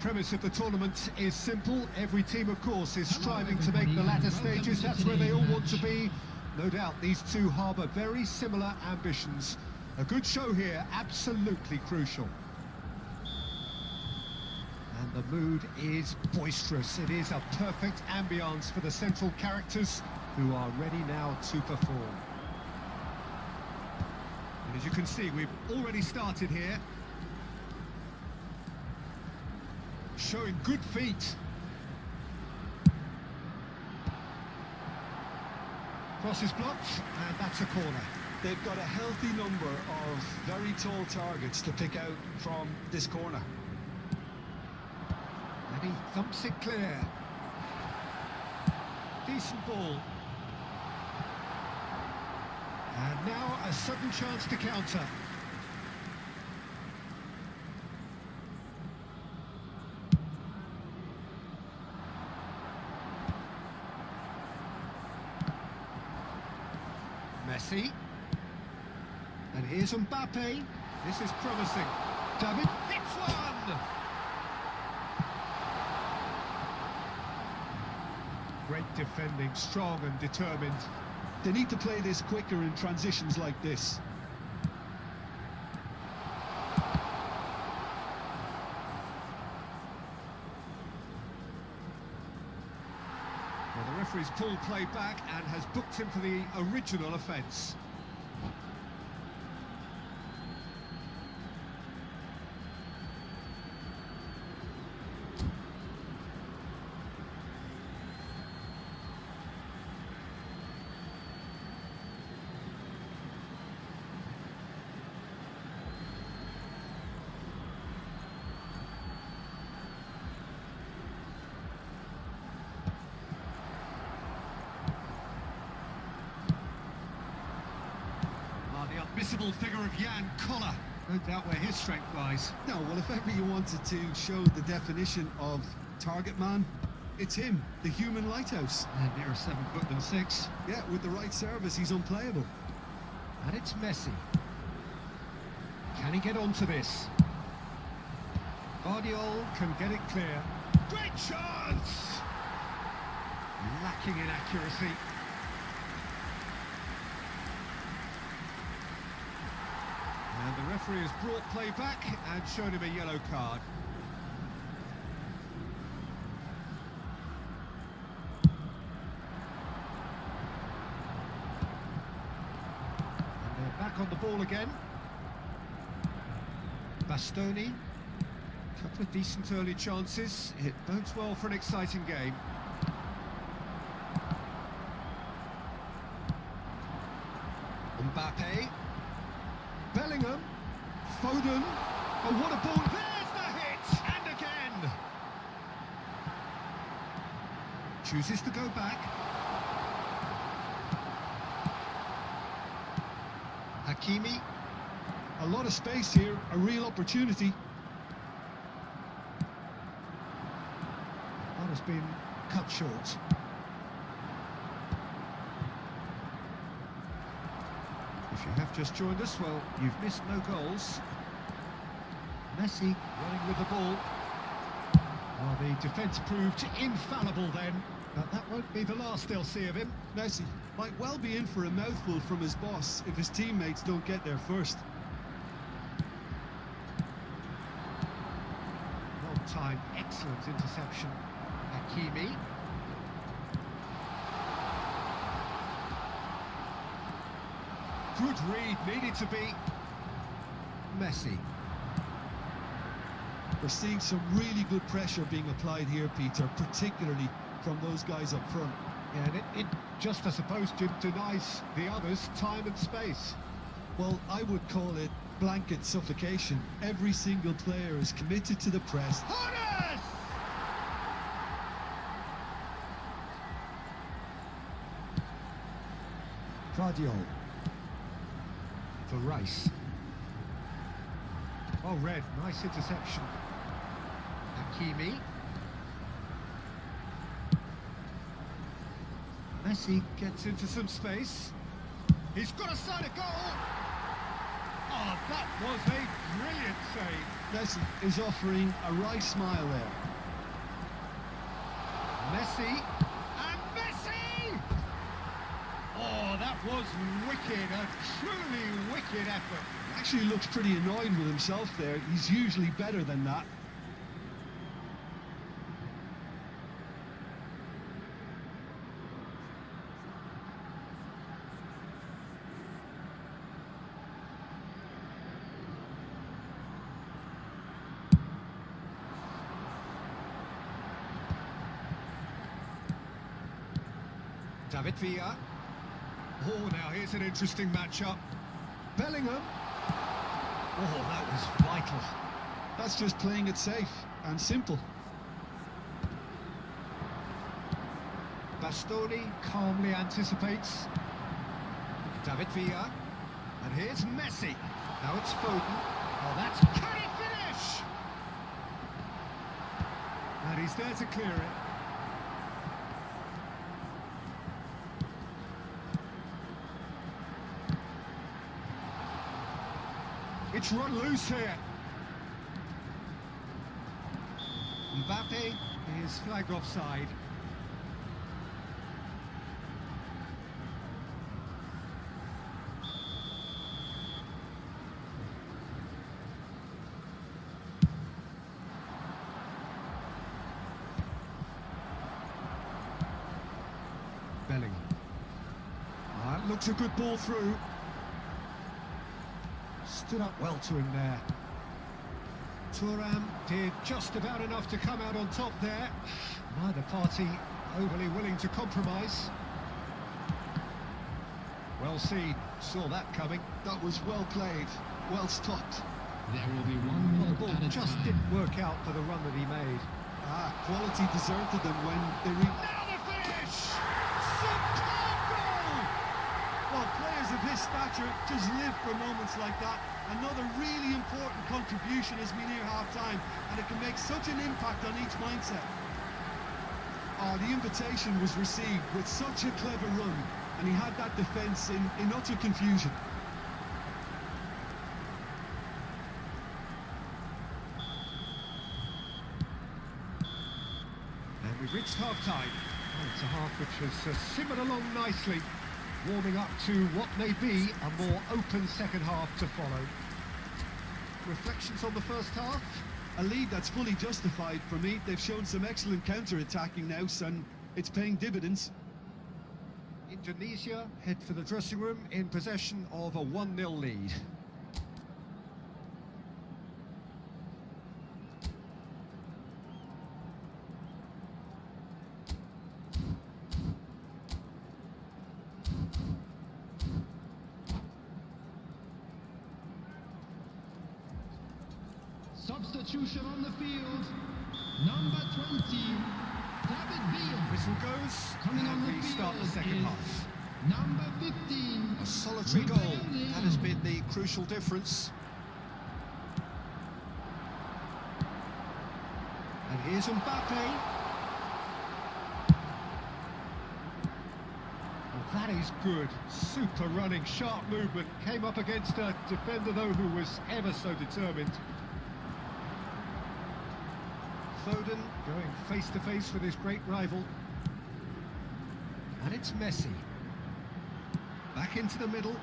premise of the tournament is simple. Every team, of course, is striving to make the latter stages. That's where they all want to be. No doubt these two harbour very similar ambitions. A good show here, absolutely crucial. And the mood is boisterous. It is a perfect ambience for the central characters who are ready now to perform. And as you can see, we've already started here. Showing good feet. Cross is blocked, and that's a corner. They've got a healthy number of very tall targets to pick out from this corner. And he thumps it clear. Decent ball. And now a sudden chance to counter. Messi. And here's Mbappe. This is promising. David hits one! Great defending, strong and determined. They need to play this quicker in transitions like this. Well, the referee's pulled play back and has booked him for the original offence. Visible figure of KOLER. No doubt where his strength lies. No, well, if ever you wanted to show the definition of target man, it's him, the human lighthouse. And nearer 7 foot than 6. Yeah, with the right service, he's unplayable. And it's Messi. Can he get onto this? Guardiola can get it clear. Great chance! Lacking in accuracy. And the referee has brought play back and shown him a yellow card. And they're back on the ball again. Bastoni. Couple of decent early chances. It bodes well for an exciting game. Mbappe. Bellingham, Foden, oh what a ball, there's the hit, and again! Chooses to go back. Hakimi. A lot of space here, a real opportunity. That has been cut short. If you have just joined us, well, you've missed no goals. Messi running with the ball. Well, the defence proved infallible then, but that won't be the last they'll see of him. Messi might well be in for a mouthful from his boss if his teammates don't get there first. Long time, excellent interception. Hakimi. Good read, needed to be. Messi. We're seeing some really good pressure being applied here, Peter, particularly from those guys up front. Yeah, and it just, I suppose, denies the others time and space. Well, I would call it blanket suffocation. Every single player is committed to the press. Honest! Guardiola. For Rice. Oh, red, nice interception. Hakimi. Messi gets into some space. He's got a side of goal. Oh, that was a brilliant save. Messi is offering a right smile there. Messi, and Messi! Oh, that was wicked, a truly wicked effort. Actually looks pretty annoyed with himself there. He's usually better than that. David Villa. Oh, now here's an interesting matchup. Bellingham. Oh, that was vital. That's just playing it safe and simple. Bastoni calmly anticipates. David Villa. And here's Messi. Now it's Foden. Oh, that's... Can he finish? And he's there to clear it. It's run loose here. Mbappe is flagged offside. Bellingham. That looks a good ball through. Stood up well to him there. Thuram did just about enough to come out on top there. Neither party overly willing to compromise. Well seen, saw that coming. That was well played, well stopped. There will be one The minute ball added just time. didn't work out for the run that he made. Quality deserted them when they reached... Now the finish! Superb goal! Well, players of his stature just live for moments like that. Another really important contribution as we near half-time, and it can make such an impact on each mindset. Oh, the invitation was received with such a clever run, and he had that defence in utter confusion. And we've reached half-time. Oh, it's a half which has simmered along nicely, warming up to what may be a more open second half to follow. Reflections on the first half? A lead that's fully justified for me. They've shown some excellent counter-attacking now, and it's paying dividends. Indonesia head for the dressing room in possession of a 1-0 lead. Substitution on the field. Number 20, David Villa. Whistle goes, Coming on and the we field start the second is half. Number 15. A solitary goal, that has been the crucial difference. And here's Mbappe. Well, that is good. Super running, sharp movement. Came up against a defender, though, who was ever so determined. Foden going face-to-face with his great rival. And it's Messi. Back into the middle.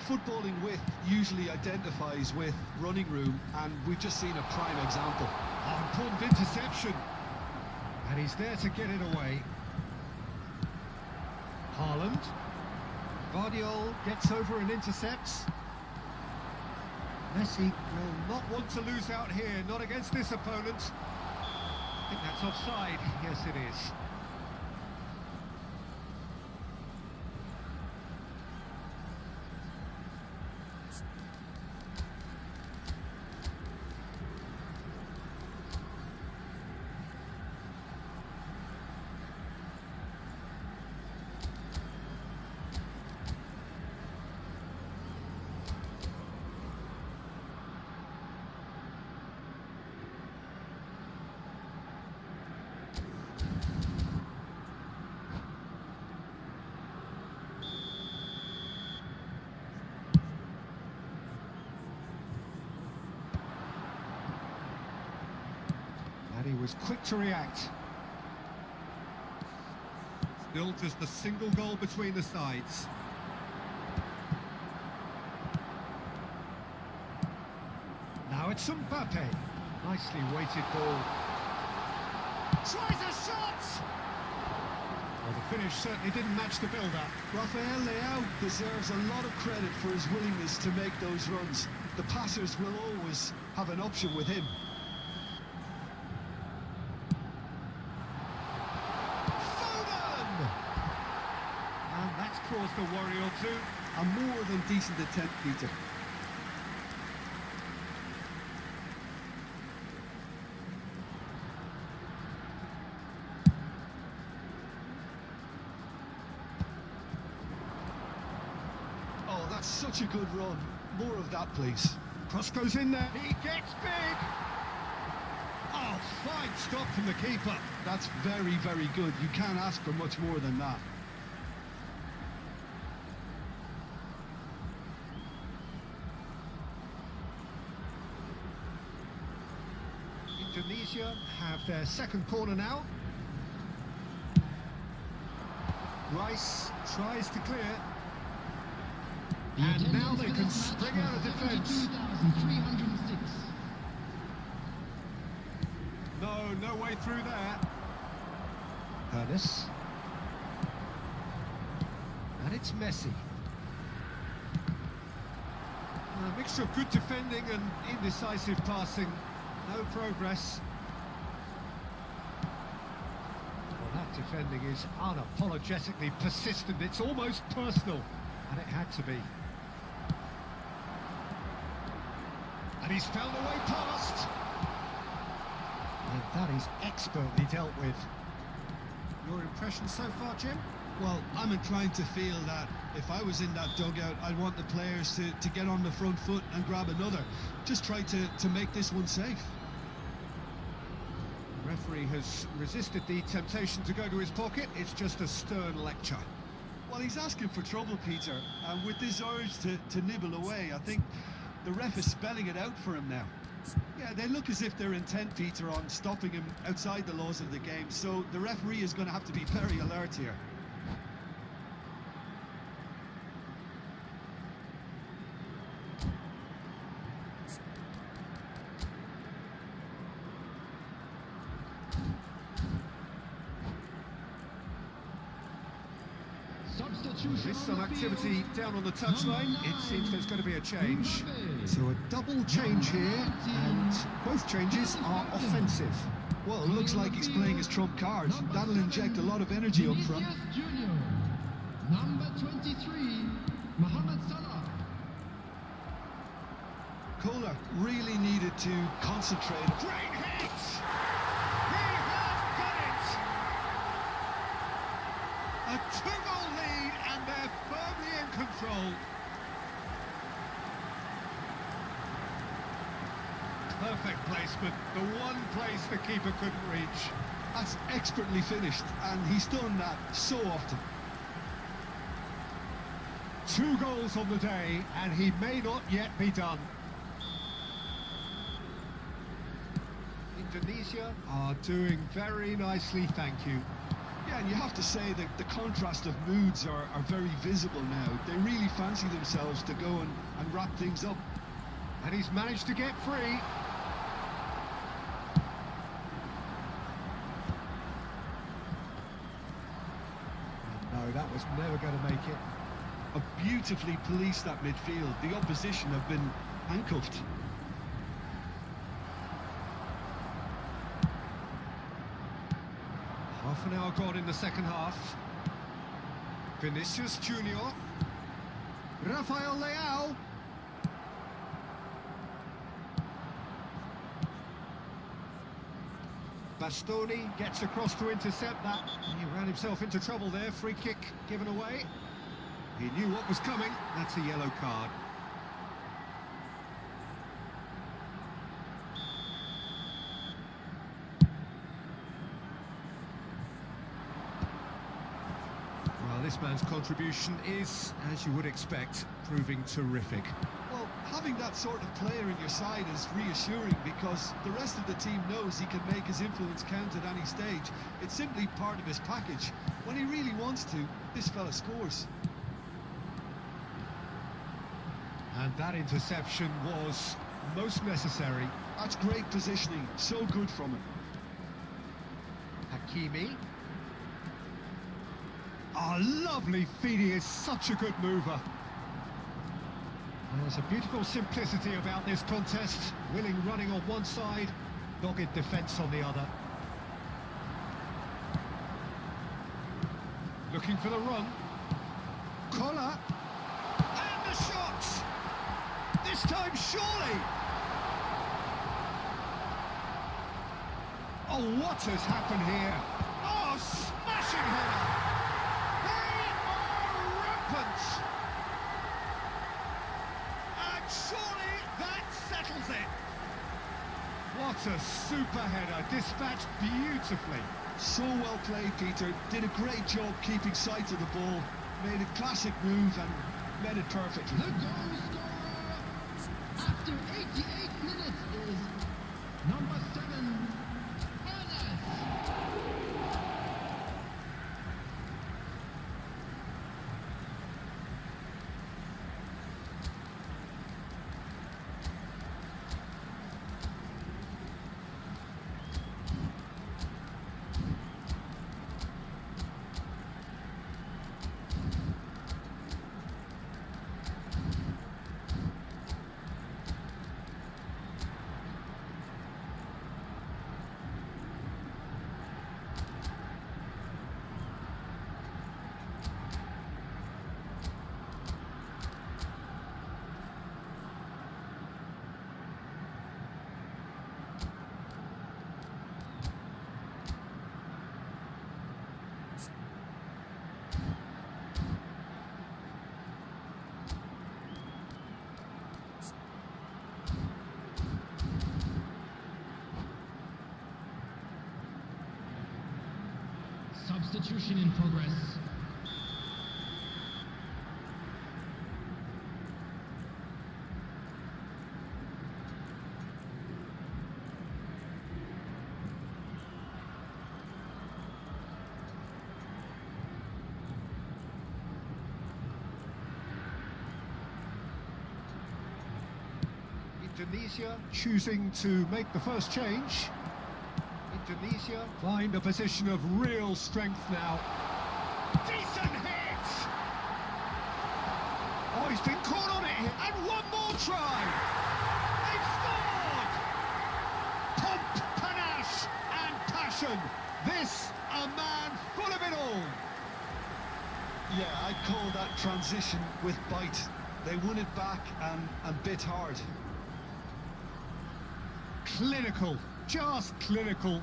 Footballing width usually identifies with running room, and we've just seen a prime example. Oh, important interception. And he's there to get it away. Haaland. Guardiola gets over and intercepts. Messi will not want to lose out here, not against this opponent. I think that's offside. Yes, it is. was quick to react. Still just a single goal between the sides. Now it's Mbappe. Nicely weighted ball. Tries a shot! Well, the finish certainly didn't match the build-up. Rafael Leao deserves a lot of credit for his willingness to make those runs. The passers will always have an option with him. Foden! And that's caused a worry or two. A more than decent attempt, Peter. Oh, that's such a good run. More of that, please. Cross goes in there. He gets big. Oh, fine stop from the keeper. That's very, very good. You can't ask for much more than that. Indonesia have their second corner now. Rice tries to clear. And now they can spring out of defence. 72,306. No way through there. Ernest. And it's Messi. A mixture of good defending and indecisive passing. No progress. Well, that defending is unapologetically persistent. It's almost personal. And it had to be. And he's found a way past. And that is expertly dealt with. Your impression so far, Jim? Well, I'm inclined to feel that if I was in that dugout, I'd want the players to get on the front foot and grab another. Just try to make this one safe. The referee has resisted the temptation to go to his pocket. It's just a stern lecture. Well, he's asking for trouble, Peter, and with this urge to nibble away, I think the ref is spelling it out for him now. Yeah, they look as if they're intent, Peter, on stopping him outside the laws of the game, so the referee is going to have to be very alert here. There's some activity down on the touchline. It seems there's going to be a change. So a double change here, and both changes are offensive. Well, it looks like he's playing his trump card. That'll inject a lot of energy up front. Junior, number 23, Mohamed Salah. Kohler really needed to concentrate. Great hit! He has done it! A two-goal lead, and they're firmly in control. Perfect placement, the one place the keeper couldn't reach. That's expertly finished, and he's done that so often. 2 goals on the day, and he may not yet be done. Indonesia are doing very nicely, thank you. Yeah, and you have to say that the contrast of moods are very visible now. They really fancy themselves to go and wrap things up. And he's managed to get free. No, that was never going to make it. A beautifully policed that midfield. The opposition have been handcuffed. Half an hour gone in the second half. Vinicius Junior. Rafael Leao. Bastoni gets across to intercept that. He ran himself into trouble there. Free kick given away. He knew what was coming. That's a yellow card. Well, this man's contribution is, as you would expect, proving terrific. Well, Having that sort of player in your side is reassuring because the rest of the team knows he can make his influence count at any stage. It's simply part of his package. When he really wants to, this fella scores. And that interception was most necessary. That's great positioning, so good from him. Hakimi. Oh, lovely feed, he is such a good mover. There's a beautiful simplicity about this contest. Willing running on one side, dogged defence on the other. Looking for the run. Koler. And the shot! This time, surely! Oh, what has happened here? Oh, smashing header! They are rampant! And surely that settles it! What a super header, dispatched beautifully. So well played, Peter. Did a great job keeping sight of the ball. Made a classic move and met it perfectly. The goal scorer after 88 minutes is number 7, Haaland. Substitution in progress. Indonesia choosing to make the first change. Indonesia find a position of real strength now. Decent hit! Oh, he's been caught on it, and one more try! They've scored! Pomp, panache, and passion. This, a man full of it all. Yeah, I'd call that transition with bite. They won it back and bit hard. Clinical, just clinical.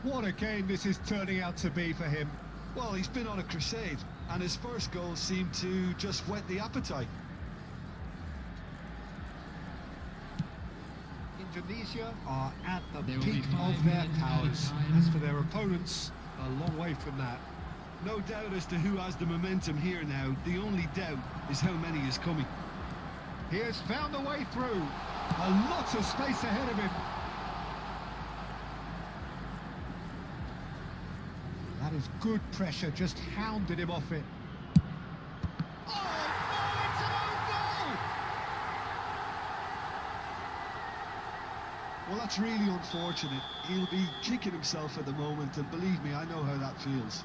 What a game this is turning out to be for him. Well, he's been on a crusade, and his first goal seemed to just whet the appetite. Indonesia are at the There will peak be 5 of their minutes added powers. time. As for their opponents, a long way from that. No doubt as to who has the momentum here now. The only doubt is how many is coming. He has found a way through. A lot of space ahead of him. That is good pressure, just hounded him off it. Oh, no, it's an own goal! Well, that's really unfortunate. He'll be kicking himself at the moment, and believe me, I know how that feels.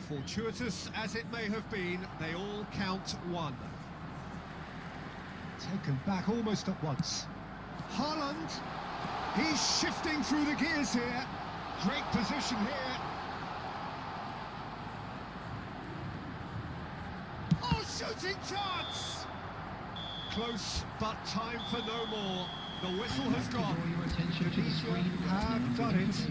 Fortuitous as it may have been, they all count one. Taken back almost at once. Haaland, he's shifting through the gears here. Great position here. Oh, shooting chance! Close, but time for no more. The whistle has gone. Draw your attention to the Indonesia screen. have done it.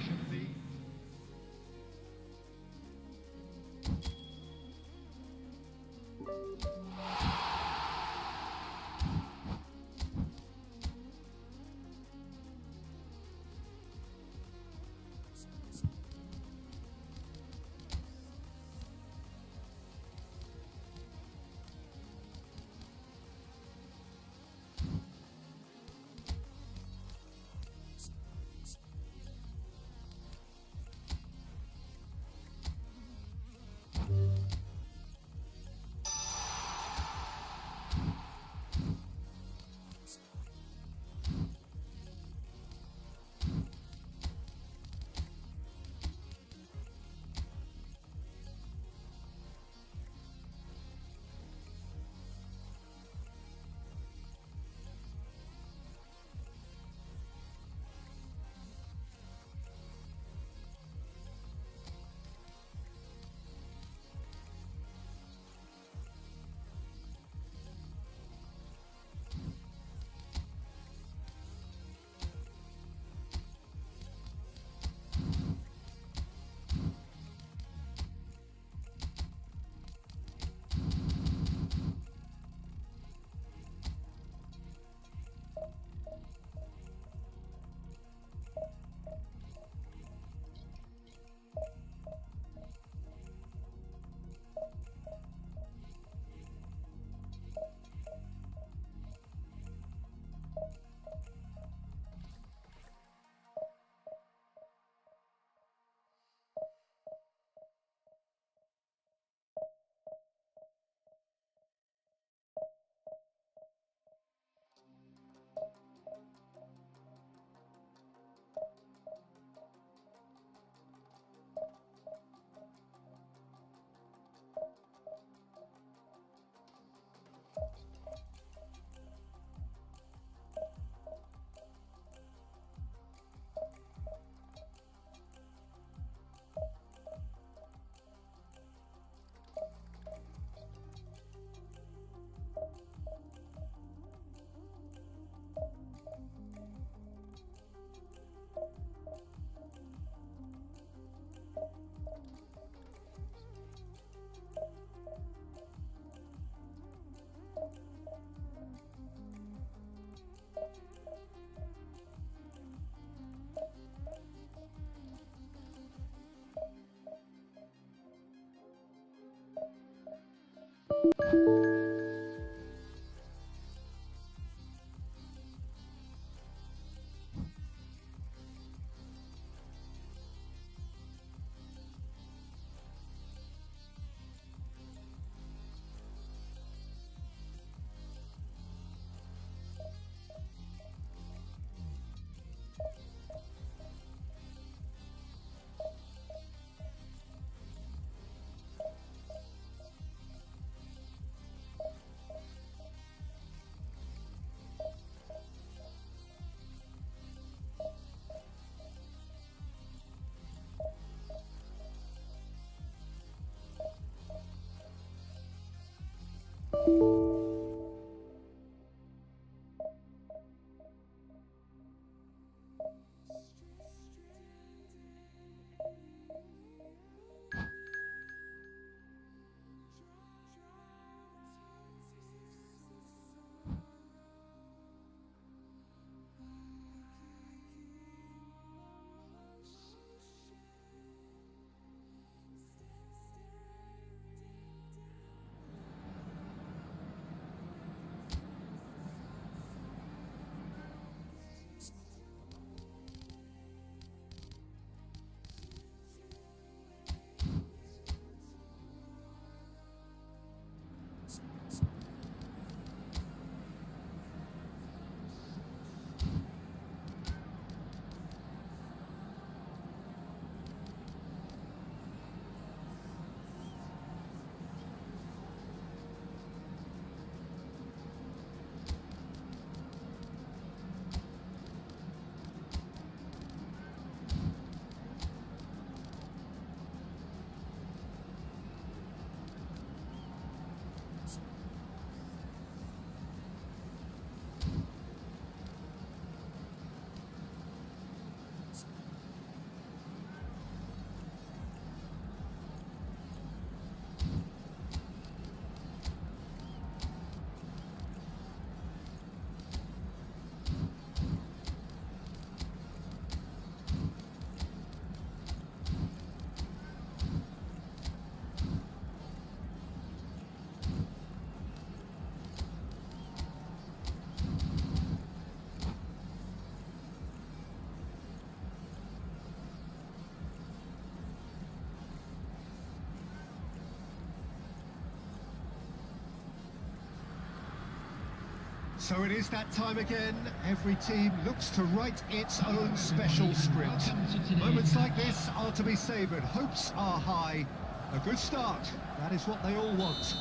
So it is that time again. Every team looks to write its own special script. Moments like this are to be savoured. Hopes are high. A good start. That is what they all want.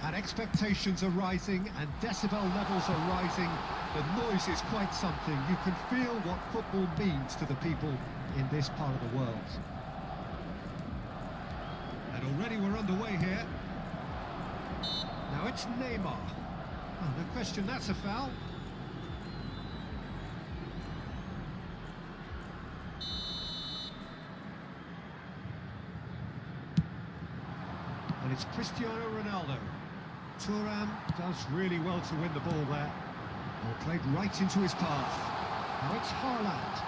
And expectations are rising and decibel levels are rising. The noise is quite something. You can feel what football means to the people in this part of the world. And already we're underway here. Now it's Neymar. Oh, no question, that's a foul. And it's Cristiano Ronaldo. Thuram does really well to win the ball there. Well, played right into his path. Now it's Haaland.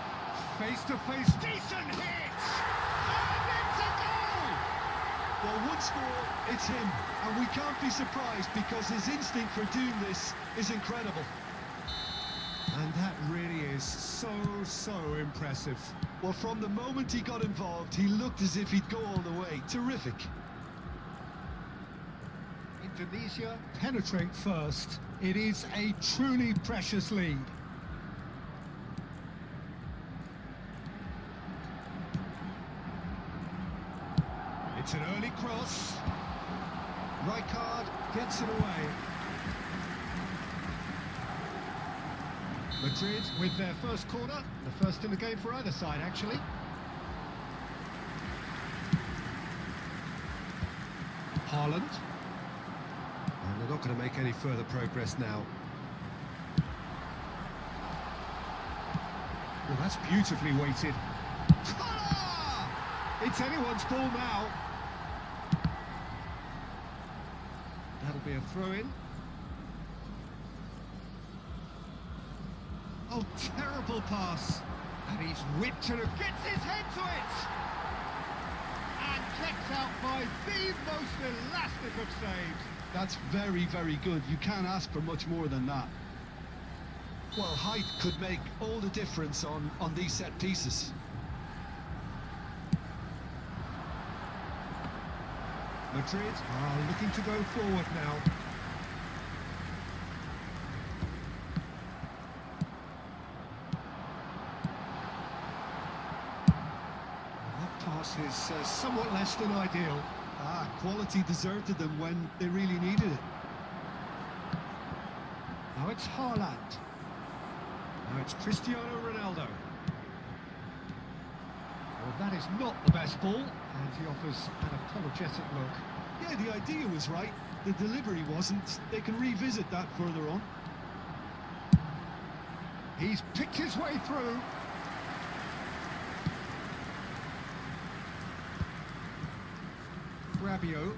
Face-to-face, decent hit! And it's a goal! Well, one score, it's him. And we can't be surprised because his instinct for doing this is incredible. And that really is so impressive. Well, from the moment he got involved, he looked as if he'd go all the way. Terrific. Indonesia penetrate first. It is a truly precious lead. It's an early cross. Rijkaard gets it away. Madrid with their first corner, the first in the game for either side, actually. Haaland. And they're not going to make any further progress now. Well, that's beautifully weighted. It's anyone's ball now. That'll be a throw-in. Oh, terrible pass. And he's whipped and gets his head to it. And checked out by the most elastic of saves. That's very, very good. You can't ask for much more than that. Well, height could make all the difference on these set pieces. Madrid are looking to go forward now. That pass is somewhat less than ideal. Quality deserted them when they really needed it. Now it's Haaland. Now it's Cristiano Ronaldo. Well, that is not the best ball, and he offers an apologetic look. Yeah, the idea was right. The delivery wasn't. They can revisit that further on. He's picked his way through. Rabiot.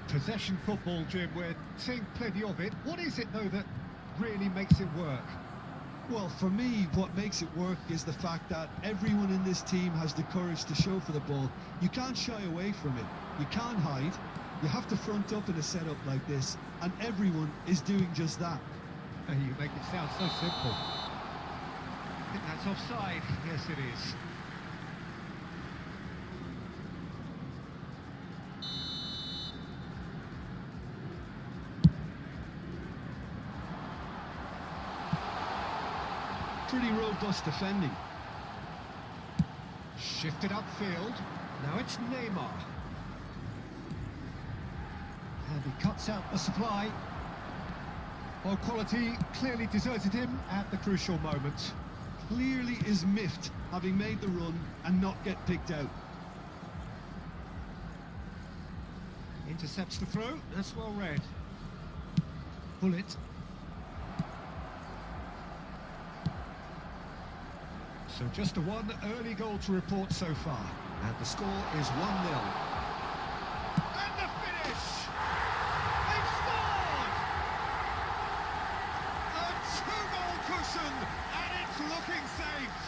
Possession football, Jim, we're seeing plenty of it. What is it, though, that really makes it work? Well, for me, what makes it work is the fact that everyone in this team has the courage to show for the ball. You can't shy away from it. You can't hide. You have to front up in a setup like this, and everyone is doing just that. You make it sound so simple. I think that's offside. Yes, it is. Pretty robust defending. Shifted upfield. Now it's Neymar. And he cuts out the supply. Well, quality clearly deserted him at the crucial moment. Clearly is miffed, having made the run and not get picked out. Intercepts the throw. That's well read. Bullet. So just the one early goal to report so far. And the score is 1-0. And the finish! They've scored! A two-goal cushion, and it's looking safe.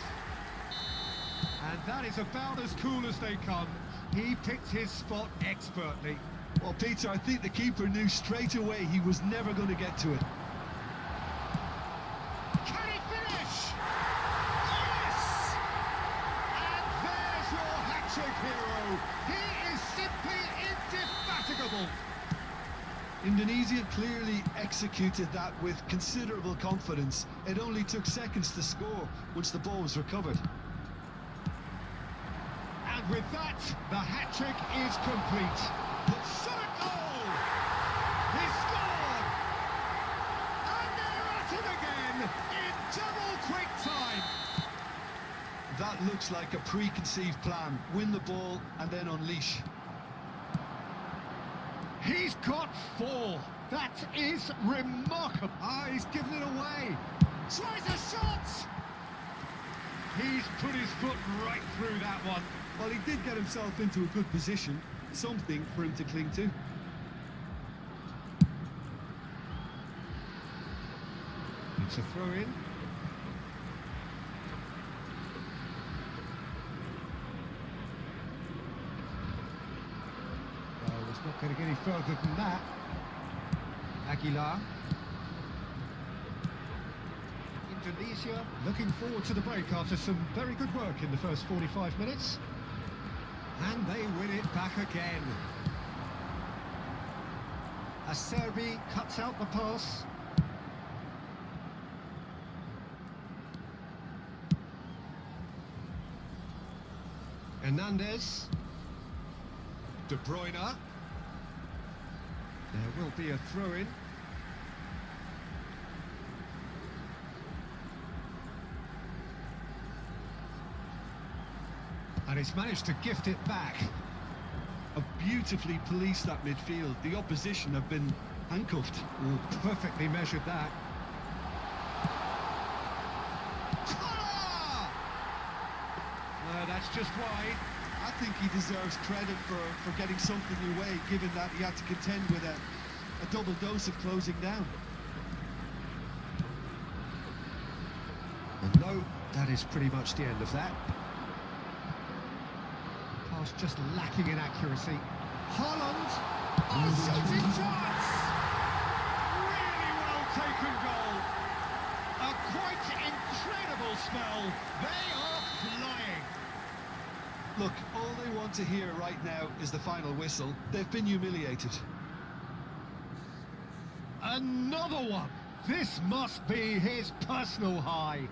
And that is about as cool as they come. He picked his spot expertly. Well, Peter, I think the keeper knew straight away he was never going to get to it. Can he finish? Yes! And there's your hat-trick hero. He is simply indefatigable. Indonesia clearly executed that with considerable confidence. It only took seconds to score once the ball was recovered. And with that, the hat-trick is complete. Shot a goal! He scored! And they're at it again in double quick time. That looks like a preconceived plan. Win the ball and then unleash. He's got 4. That is remarkable. Ah, he's given it away. Tries a shot! He's put his foot right through that one. Well, he did get himself into a good position. Something for him to cling to. It's a throw-in. Well, it's not going to get any further than that. Aguilar. Indonesia looking forward to the break after some very good work in the first 45 minutes. And they win it back again. Acerbi cuts out the pass. Hernandez. De Bruyne. There will be a throw-in. And he's managed to gift it back. Have beautifully policed that midfield. The opposition have been handcuffed. Oh, perfectly measured that. That's just wide. I think he deserves credit for getting something away, given that he had to contend with a double dose of closing down. And no, that is pretty much the end of that. Pass just lacking in accuracy. Haaland! Oh, shooting chance! Really well taken goal. A quite incredible spell. They are flying. Look, all they want to hear right now is the final whistle. They've been humiliated. Another one. This must be his personal high.